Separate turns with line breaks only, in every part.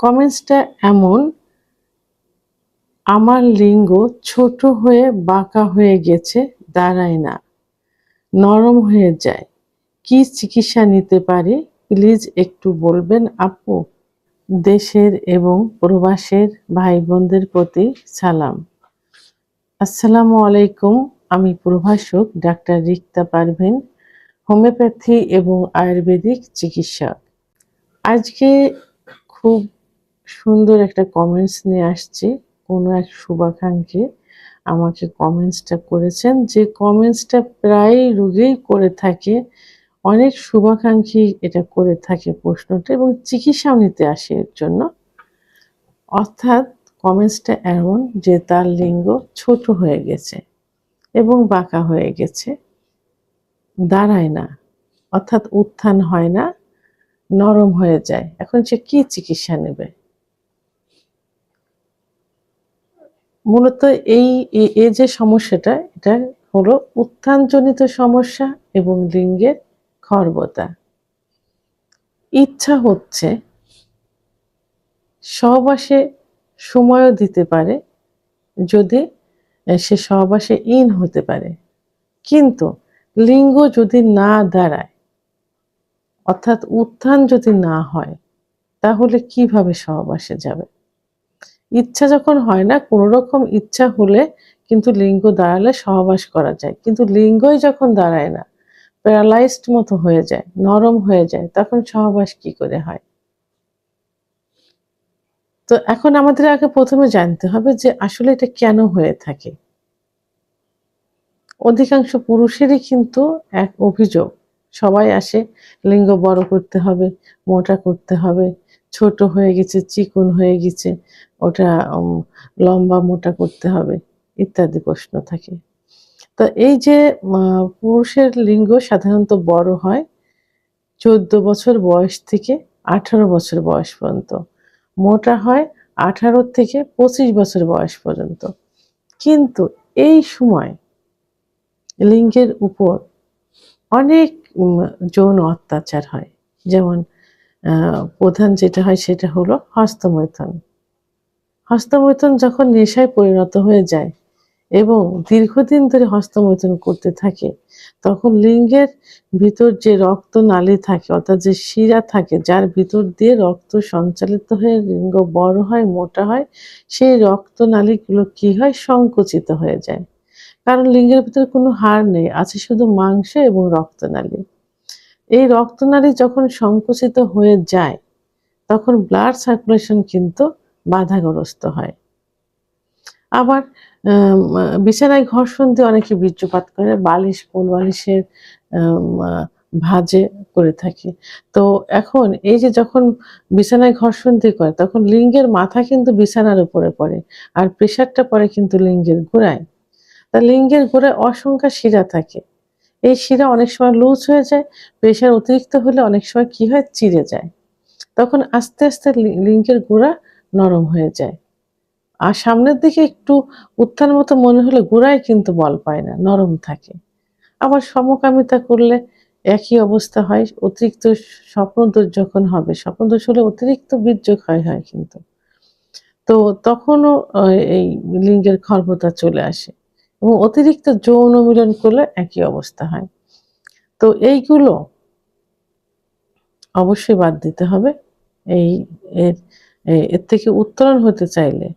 কমেন্টসটা এমন, আমার লিঙ্গ ছোট হয়ে বাঁকা হয়ে গেছে, দাঁড়ায় না, নরম হয়ে যায়। কি চিকিৎসা নিতে পারি? প্লিজ একটু বলবেন আপু। দেশের এবং প্রবাসের ভাই বোনদের প্রতি সালাম। আসসালামু আলাইকুম। আমি প্রভাষক ডাক্তার রিক্তা পারভীন, হোমিওপ্যাথি এবং আয়ুর্বেদিক চিকিৎসক। আজকে খুব সুন্দর একটা কমেন্টস নিয়ে আসছি। কোনো এক শুভাকাঙ্ক্ষী আমাকে কমেন্টসটা করেছেন, যে কমেন্টসটা প্রায় রোগীই করে থাকে। অনেক শুভাকাঙ্ক্ষী এটা করে থাকে প্রশ্নটা, এবং চিকিৎসাও নিতে আসে এর জন্য। অর্থাৎ কমেন্টসটা এমন যে তার লিঙ্গ ছোট হয়ে গেছে এবং বাঁকা হয়ে গেছে, দাঁড়ায় না, অর্থাৎ উত্থান হয় না, নরম হয়ে যায়। এখন সে কি চিকিৎসা নেবে? মূলত এই যে সমস্যাটা, এটা হলো উত্থানজনিত সমস্যা এবং লিঙ্গের খর্বতা। ইচ্ছা হচ্ছে, সহবাসে সময়ও দিতে পারে যদি সে সহবাসে ইন হতে পারে, কিন্তু লিঙ্গ যদি না দাঁড়ায়, অর্থাৎ উত্থান যদি না হয়, তাহলে কিভাবে সহবাসে যাবে? ইচ্ছা যখন হয় না, কোনো রকম ইচ্ছা হলে কিন্তু লিঙ্গ দাঁড়ালে সহবাস করা যায়, কিন্তু লিঙ্গই যখন দাঁড়ায় না, প্যারালাইজড মতো হয়ে যায়, নরম হয়ে যায়, তখন সহবাস কি করে হয়? তো এখন আমাদের আগে প্রথমে জানতে হবে যে আসলে এটা কেন হয়ে থাকে। অধিকাংশ পুরুষেরই কিন্তু এক অভিযোগ, সবাই আসে লিঙ্গ বড় করতে হবে, মোটা করতে হবে, ছোট হয়ে গেছে, চিকন হয়ে গেছে, ওটা লম্বা মোটা করতে হবে, ইত্যাদি প্রশ্ন থাকে। তো এই যে পুরুষের লিঙ্গ সাধারণত বড় হয় 14 বছর বয়স থেকে 18 বছর বয়স পর্যন্ত, মোটা হয় 18 থেকে 25 বছর বয়স পর্যন্ত। কিন্তু এই সময় লিঙ্গের উপর অনেক যৌন অত্যাচার হয়। যেমন প্রধান যেটা হয় সেটা হলো হস্তমৈথুন। হস্তমৈথুন যখন নেশায় পরিণত হয়ে যায় এবং দীর্ঘদিন ধরে হস্তমৈথুন করতে থাকে, তখন লিঙ্গের ভিতর যে রক্তনালী থাকে, অর্থাৎ যে শিরা থাকে যার ভিতর দিয়ে রক্ত সঞ্চালিত হয়ে লিঙ্গ বড় হয়, মোটা হয়, সেই রক্তনালীগুলো কি হয়? সংকুচিত হয়ে যায়। কারণ লিঙ্গের ভিতরে কোনো হাড় নেই, আছে শুধু মাংস এবং রক্তনালী। এই রক্তনালী যখন সংকুচিত হয়ে যায়, তখন ব্লাড সার্কুলেশন কিন্তু বাধাগ্রস্ত হয়। আবার বিছানায় ঘর্ষণ দিয়ে অনেকে বীর্যপাত করে, বালিশ, কোল বালিশের আম আ ভাঁজে করে থাকে। তো এখন এই যে যখন বিছানায় ঘর্ষণ দিয়ে করে, তখন লিঙ্গের মাথা কিন্তু বিছানার উপরে পড়ে, আর প্রেশারটা পড়ে কিন্তু লিঙ্গের গোড়ায়। তা লিঙ্গের গোড়ায় অসংখ্য শিরা থাকে। এই শিরা অনেক সময় লুজ হয়ে যায়, প্রেশার অতিরিক্ত হলে অনেক সময় কি হয়? চিড়ে যায়। তখন আস্তে, আস্তে লিঙ্গের গোড়া নরম হয়ে যায়। আর সামনের দিকে একটু উত্থান মতো মনে হলে গোড়ায় কিন্তু বল পায় না, নরম থাকে। আবার সমকামিতা করলে একই অবস্থা হয়। অতিরিক্ত স্বপ্নদোষ যখন হবে, স্বপ্নদোষ হলে অতিরিক্ত বীর্যক্ষয় হয় কিন্তু। তো তখনও এই লিঙ্গের খর্বতা চলে আসে, এবং অতিরিক্ত যৌন মিলন করলে একই অবস্থা হয়। তো এইগুলো অবশ্যই বাদ দিতে হবে। এই এর এর থেকে উত্তরণ হতে চাইলে,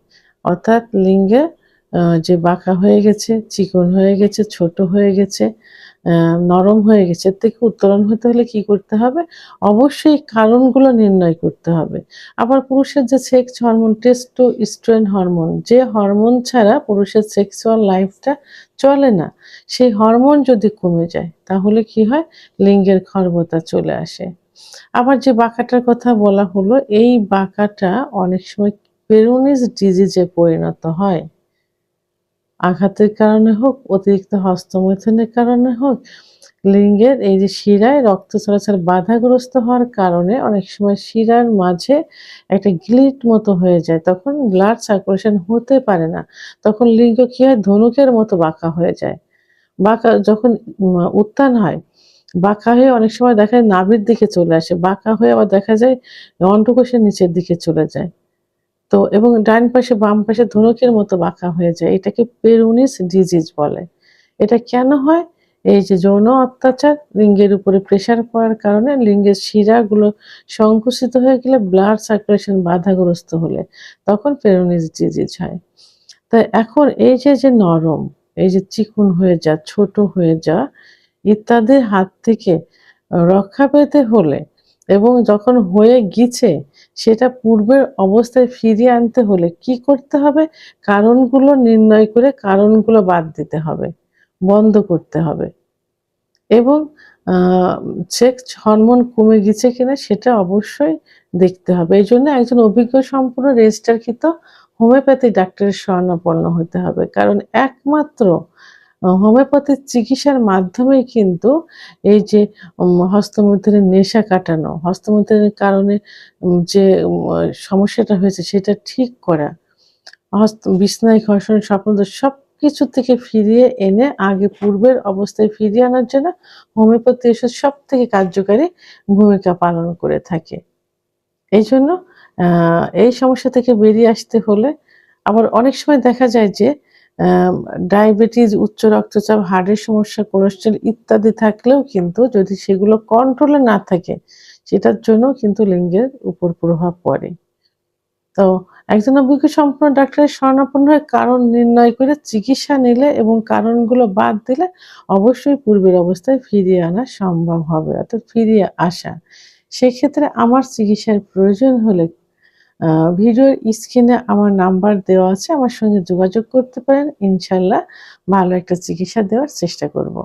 অর্থাৎ লিঙ্গে যে বাঁকা হয়ে গেছে, চিকন হয়ে গেছে, ছোট হয়ে গেছে, নরম হয়ে গেছে, এর থেকে উত্তরণ হতে হলে কি করতে হবে? অবশ্যই কারণগুলো নির্ণয় করতে হবে। আবার পুরুষের যে সেক্স হরমোন, টেস্টোস্টেরন হরমোন, যে হরমোন ছাড়া পুরুষের সেক্সুয়াল লাইফটা চলে না, সেই হরমোন যদি কমে যায়, তাহলে কি হয়? লিঙ্গের খর্বতা চলে আসে। আবার যে বাঁকাটার কথা বলা হলো, এই বাঁকাটা অনেক সময় পেরোনিস ডিজিজে পরিণত হয়। আঘাতের কারণে হোক, অতিরিক্ত হস্তমৈথুনের কারণে হোক, লিঙ্গের এই যে শিরায় রক্ত চলাচল বাধাগ্রস্ত হওয়ার কারণে অনেক সময় শিরার মাঝে একটা গ্লিট মতো হয়ে যায়। তখন ব্লাড সার্কুলেশন হতে পারে না। তখন লিঙ্গ কি হয়? ধনুকের মতো বাঁকা হয়ে যায়। বাঁকা যখন উত্থান হয়, বাঁকা হয়ে অনেক সময় দেখা যায় নাভির দিকে চলে আসে, বাঁকা হয়ে আবার দেখা যায় অন্ডকোষের নিচের দিকে চলে যায়। তো এবং ডান পাশে বাম পাশে ধনুকের মতো বাঁকা হয়ে যায়। এটাকে পেরুনিস ডিজিজ বলে। এটা কেন হয়? এই যে যৌন অত্যাচার, লিঙ্গের উপরে প্রেশার পড়ার কারণে লিঙ্গের শিরাগুলো সংকুচিত হয়ে গেলে, ব্লাড সার্কুলেশন বাধাগ্রস্ত হলে তখন পেরুনিস ডিজিজ হয়। তো এখন এই যে নরম, এই যে চিকন হয়ে যাওয়া, ছোট হয়ে যাওয়া ইত্যাদির হাত থেকে রক্ষা পেতে হলে এবং যখন হয়ে গিয়েছে সেটা পূর্বের অবস্থায় ফিরিয়ে আনতে হলে কি করতে হবে? কারণগুলো নির্ণয় করে কারণগুলো বাদ দিতে হবে, বন্ধ করতে হবে এবং আ সেক্স হরমোন কমে গেছে কিনা সেটা অবশ্যই দেখতে হবে। এজন্য একজন অভিজ্ঞ সম্পন্ন রেজিস্টারকৃত হোমিওপ্যাথি ডাক্তারের শরণাপন্ন হতে হবে। কারণ একমাত্র হোমিওপ্যাথির চিকিৎসার মাধ্যমেই কিন্তু এই যে হস্তমৈথুনের নেশা কাটানো, হস্তমৈথুনের কারণে যে সমস্যাটা হয়েছে সেটা ঠিক করা, বিছানায় ঘর্ষণ, স্বপ্নদোষ সবকিছু থেকে ফিরিয়ে এনে আগে পূর্বের অবস্থায় ফিরিয়ে আনার জন্য হোমিওপ্যাথি ওষুধ সবথেকে কার্যকারী ভূমিকা পালন করে থাকে। এইজন্য আ এই সমস্যা থেকে বেরিয়ে আসতে হলে আবার অনেক সময় দেখা যায় যে আ ডায়াবেটিস, উচ্চ রক্তচাপ, হার্টের সমস্যা, কোলেস্টেরল ইত্যাদি থাকলেও কিন্তু যদি সেগুলো কন্ট্রোলে না থাকে, সেটার জন্যও কিন্তু লিঙ্গের উপর প্রভাব পড়ে। তো একজন অভিজ্ঞ সম্পন্ন ডাক্তারের শরণাপন্ন হয়ে কারণ নির্ণয় করে চিকিৎসা নিলে এবং কারণগুলো বাদ দিলে অবশ্যই পূর্বের অবস্থায় ফিরিয়ে আনা সম্ভব হবে, অর্থাৎ ফিরিয়ে আসা। সেক্ষেত্রে আমার চিকিৎসার প্রয়োজন হলে আ ভিডিওর স্ক্রিনে আমার নাম্বার দেওয়া আছে। আমার সঙ্গে যোগাযোগ করতে পারেন। ইনশাআল্লাহ ভালো একটা চিকিৎসা দেওয়ার চেষ্টা করব।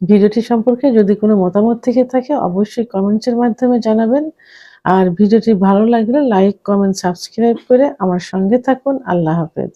ভিডিওটি সম্পর্কে যদি কোনো মতামত থেকে থাকে অবশ্যই কমেন্টসের মাধ্যমে জানাবেন। আর ভিডিওটি ভালো লাগলে লাইক, কমেন্ট, সাবস্ক্রাইব করে আমার সঙ্গে থাকুন। আল্লাহ হাফেজ।